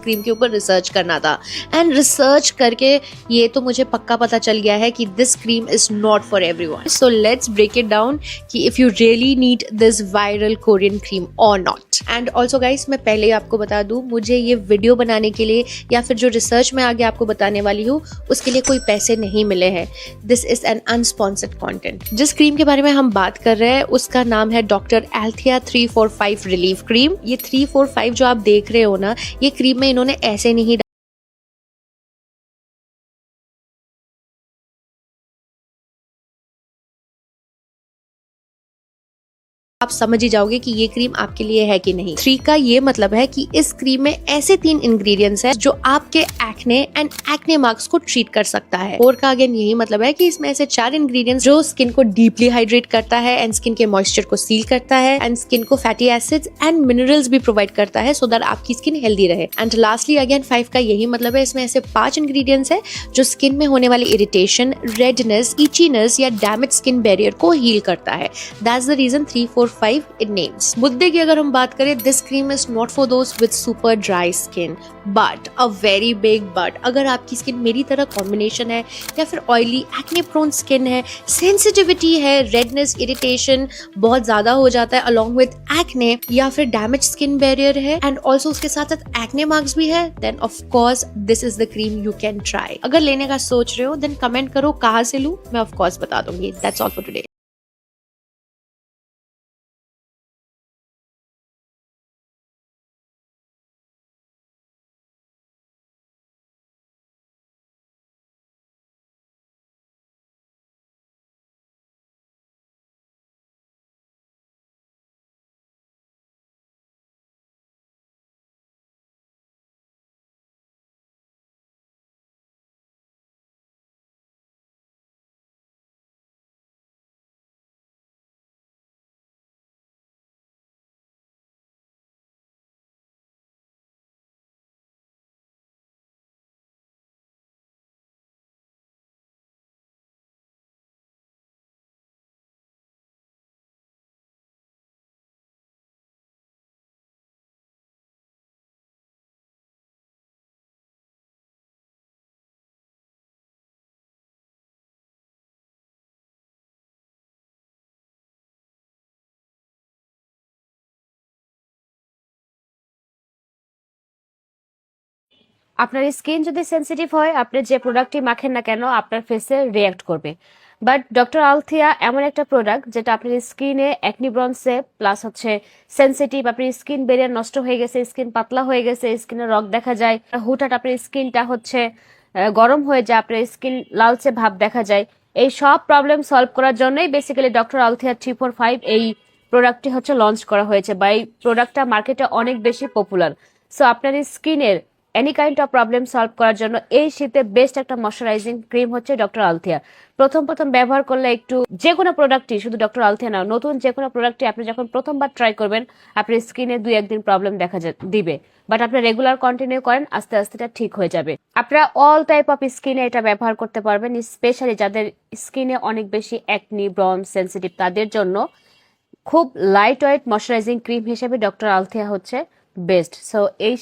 Cream के ऊपर research करना था एंड रिसर्च करके ये तो मुझे पक्का पता चल गया है कि this cream is not for everyone. So let's break it down कि if you really need this viral Korean cream और नॉट। एंड ऑल्सो गाइस, मैं पहले ही आपको बता दूं, मुझे ये वीडियो बनाने के लिए या फिर जो रिसर्च मैं आगे आपको बताने वाली हूँ उसके लिए कोई पैसे नहीं मिले हैं। This is an unsponsored content. जिस क्रीम के बारे में हम बात कर रहे हैं उसका नाम है डॉक्टर एल्थिया 345 रिलीफ क्रीम। ये 345 जो आप देख रहे हो ना, ये क्रीम में इन्होंने ऐसे नहीं आप समझ ही जाओगे कि ये क्रीम आपके लिए है कि नहीं। 3 का ये मतलब है कि इस क्रीम में ऐसे 3 इंग्रेडिएंट्स हैं जो आपके एक्ने एंड एक्ने मार्क्स को ट्रीट कर सकता है। 4 का अगेन यही मतलब है कि इसमें ऐसे 4 इंग्रेडिएंट्स जो स्किन को डीपली हाइड्रेट करता है एंड स्किन के मॉइस्चर को सील करता है एंड स्किन को फैटी एसिड्स एंड मिनरल्स भी प्रोवाइड करता है सो दैट आपकी स्किन हेल्दी रहे। एंड लास्टली अगेन 5 का यही मतलब है, इसमें ऐसे 5 इंग्रेडिएंट्स है जो स्किन में होने वाली इरिटेशन, रेडनेस, इचीनेस या डैमेज स्किन बैरियर को हील करता है। That's the reason 345 in names। मुद्दे की अगर हम बात करें, this cream is not for those with super dry skin, but a very big but. अगर आपकी स्किन मेरी तरह कॉम्बिनेशन है या फिर ऑयली एक्ने प्रोन स्किन है, सेंसिटिविटी है, रेडनेस, इरिटेशन बहुत ज्यादा हो जाता है अलॉन्ग विद एक्ने, या फिर डैमेज स्किन बैरियर है एंड ऑल्सो उसके साथ साथ एक्ने मार्क्स भी है, then of course this is the cream you can try. अगर लेने का सोच रहे हो देन कमेंट करो कहाँ से लूं, मैं ऑफ कोर्स बता दूंगी। That's all for today. আপনার স্কিন যদি সেনসিটিভ হয়, আপনি যে প্রোডাক্টই মাখেন না কেন আপনার ফেসে রিয়াক্ট করবে। বাট ডক্টর আলথিয়া এমন একটা প্রোডাক্ট যেটা আপনার স্কিনে অ্যাকনি ব্রনসে প্লাস হচ্ছে সেনসিটিভ, আপনার স্কিন বেরিয়ে নষ্ট হয়ে গেছে, স্কিন পাতলা হয়ে গেছে, স্কিনে রগ দেখা যায়, হুটহাট আপনার স্কিনটা হচ্ছে গরম হয়ে যায়, আপনার স্কিন লালচে ভাব দেখা যায়, এই সব প্রবলেম সলভ করার জন্যই বেসিক্যালি ডক্টর আলথিয়া 345 এই প্রোডাক্টটি হচ্ছে লঞ্চ করা হয়েছে বা এই প্রোডাক্টটা মার্কেটে অনেক বেশি পপুলার। সো আপনার স্কিনের any kind of problem solve করার জন্য এই শীতে বেস্ট একটা ময়শ্চারাইজিং ক্রিম হচ্ছে ডক্টর আলথিয়া। প্রথম ব্যবহার করলে একটু, যে কোনো প্রোডাক্টই, শুধু ডক্টর আলথিয়া না, নতুন যে কোনো প্রোডাক্টই আপনি যখন প্রথমবার ট্রাই করবেন আপনার স্কিনে 2-1 দিন প্রবলেম দেখা দিবে, বাট আপনি রেগুলার কন্টিনিউ করেন, আস্তে আস্তে এটা ঠিক হয়ে যাবে। আপনারা অল টাইপ অফ স্কিনে এটা ব্যবহার করতে পারবেন, স্পেশালি যাদের স্কিনে অনেক বেশি অ্যাকনি, ব্রন, সেনসিটিভ, তাদের জন্য খুব লাইট ওয়েট ময়শ্চারাইজিং ক্রিম হিসেবে ডক্টর আলথিয়া হচ্ছে বেস্ট। সো এই